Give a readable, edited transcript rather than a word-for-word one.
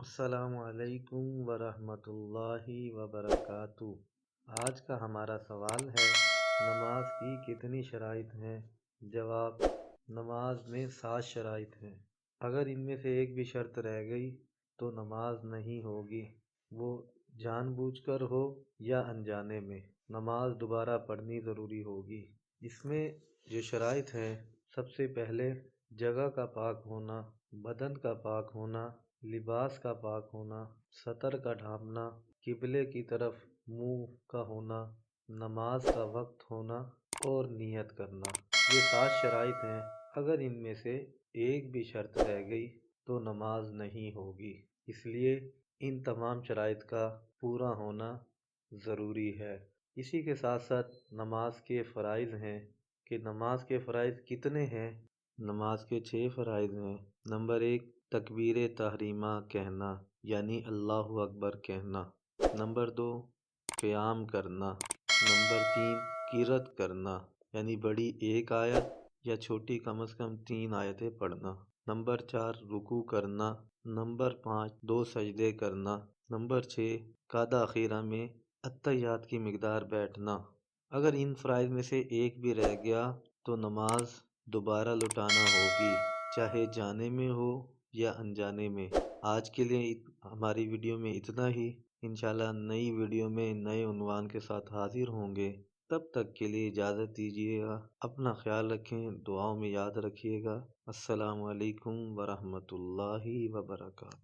السلام علیکم ورحمۃ اللہ وبرکاتہ۔ آج کا ہمارا سوال ہے، نماز کی کتنی شرائط ہیں؟ جواب: نماز میں 7 شرائط ہیں۔ اگر ان میں سے ایک بھی شرط رہ گئی تو نماز نہیں ہوگی، وہ جان بوجھ کر ہو یا انجانے میں، نماز دوبارہ پڑھنی ضروری ہوگی۔ اس میں جو شرائط ہیں، سب سے پہلے جگہ کا پاک ہونا، بدن کا پاک ہونا، لباس کا پاک ہونا، سطر کا ڈھانپنا، قبلے کی طرف منہ کا ہونا، نماز کا وقت ہونا اور نیت کرنا۔ یہ 7 شرائط ہیں۔ اگر ان میں سے ایک بھی شرط رہ گئی تو نماز نہیں ہوگی، اس لیے ان تمام شرائط کا پورا ہونا ضروری ہے۔ اسی کے ساتھ ساتھ نماز کے فرائض ہیں کہ نماز کے فرائض کتنے ہیں؟ نماز کے 6 فرائض ہیں۔ نمبر 1، تکبیر تحریمہ کہنا یعنی اللہ اکبر کہنا۔ نمبر 2، قیام کرنا۔ نمبر 3، قرأت کرنا یعنی بڑی ایک آیت یا چھوٹی کم از کم 3 آیتیں پڑھنا۔ نمبر 4، رکوع کرنا۔ نمبر 5، 2 سجدے کرنا۔ نمبر 6، قعدہ اخیرہ میں اتحیات کی مقدار بیٹھنا۔ اگر ان فرائض میں سے ایک بھی رہ گیا تو نماز دوبارہ لوٹانا ہوگی، چاہے جانے میں ہو یا انجانے میں۔ آج کے لیے ہماری ویڈیو میں اتنا ہی۔ انشاءاللہ نئی ویڈیو میں نئے عنوان کے ساتھ حاضر ہوں گے۔ تب تک کے لیے اجازت دیجیے گا۔ اپنا خیال رکھیں، دعاؤں میں یاد رکھیے گا۔ السلام علیکم ورحمۃ اللہ وبرکاتہ۔